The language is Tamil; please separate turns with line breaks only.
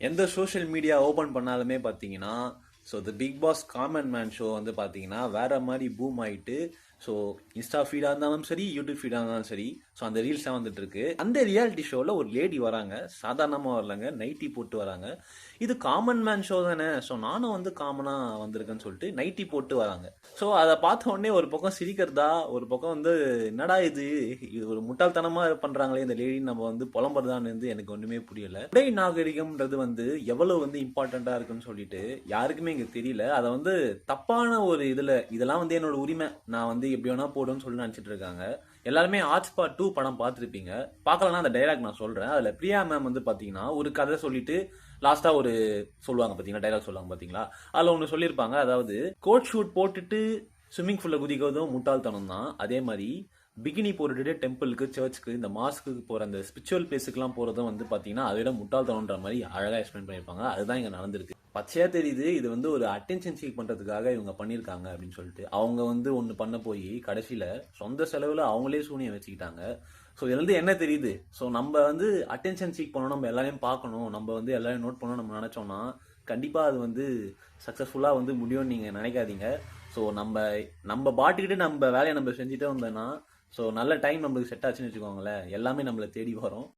எந்த சோஷியல் மீடியா ஓப்பன் பண்ணாலுமே பார்த்தீங்கன்னா, so the Bigg Boss common man show வந்து பார்த்தீங்கன்னா வேற மாதிரி பூம் ஆயிட்டு, ஸோ இன்ஸ்டா ஃபீடாக இருந்தாலும் சரி, யூடியூப் ஃபீடாக இருந்தாலும் சரி, ஸோ அந்த ரீல்ஸ் தான் வந்துட்டு இருக்கு. அந்த ரியாலிட்டி ஷோவில் ஒரு லேடி வராங்க, சாதாரணமாக வரலங்க, நைட்டி போட்டு வராங்க. இது காமன் மேன் ஷோ தானே, ஸோ நானும் வந்து காமனாக வந்திருக்கேன்னு சொல்லிட்டு நைட்டி போட்டு வராங்க. ஸோ அதை பார்த்த உடனே ஒரு பக்கம் சிரிக்கிறதா, ஒரு பக்கம் வந்து என்னடா இது இது ஒரு முட்டாள்தனமாக பண்ணுறாங்களே இந்த லேடி, நம்ம வந்து புலம்புறதான்னு வந்து எனக்கு ஒன்றுமே புரியல. உடை நாகரிகம்ன்றது வந்து எவ்வளவு வந்து இம்பார்ட்டண்ட்டாக இருக்குன்னு சொல்லிட்டு யாருக்குமே இங்கே தெரியல. அதை வந்து தப்பான ஒரு இதில் இதெல்லாம் வந்து என்னோட உரிமை, நான் வந்து எப்படி வேணா போடுன்னு சொல்லி நினச்சிட்டு இருக்காங்க. எல்லாருமே ஆர்ட்ஸ் பார்ட் 2 படம் பார்த்துருப்பீங்க. பார்க்கலன்னா அந்த டைலாக் நான் சொல்கிறேன். அதில் பிரியா மேம் வந்து பார்த்தீங்கன்னா ஒரு கதை சொல்லிட்டு லாஸ்ட்டாக ஒரு சொல்லுவாங்க பார்த்தீங்களா, டைலாக் சொல்லுவாங்க பார்த்தீங்களா, அதில் ஒன்று சொல்லியிருப்பாங்க. அதாவது கோட் ஷூட் போட்டுட்டு ஸ்விம்மிங் பூலில் குதிக்கிறதும் முட்டாள்தனம் தான். அதே மாதிரி பிகினி போட்டுட்டு டெம்பிளுக்கு, சர்ச்சுக்கு, இந்த மாஸ்க்கு போகிற அந்த ஸ்பிரிச்சுவல் பிளேஸுக்குலாம் போகிறதும் வந்து பார்த்தீங்கன்னா அதை விட முட்டாள்தனன்ற மாதிரி அழகாக எக்ஸ்பிளைன் பண்ணியிருப்பாங்க. அதுதான் இங்கே நடந்திருக்கு. பச்சையாக தெரியுது இது வந்து ஒரு அட்டென்ஷன் சீக் பண்ணுறதுக்காக இவங்க பண்ணியிருக்காங்க அப்படின்னு சொல்லிட்டு. அவங்க வந்து ஒன்று பண்ண போய் கடைசியில் சொந்த செலவில் அவங்களே சூனியம் வச்சுக்கிட்டாங்க. ஸோ இதுலேருந்து என்ன தெரியுது, ஸோ நம்ம வந்து அட்டென்ஷன் சீக் பண்ணணும், நம்ம எல்லாரையும் பார்க்கணும், நம்ம வந்து எல்லாரையும் நோட் பண்ணணும் நம்ம நினச்சோன்னா கண்டிப்பாக அது வந்து சக்ஸஸ்ஃபுல்லாக வந்து முடியும்னு நீங்கள் நினைக்காதீங்க. ஸோ நம்ம நம்ம பாட்டுக்கிட்டு நம்ம வேலையை நம்ம செஞ்சுட்டே வந்தோன்னா, ஸோ நல்ல டைம் நம்மளுக்கு செட் ஆச்சுன்னு வச்சுக்கோங்களேன், எல்லாமே நம்மளை தேடி வரும்.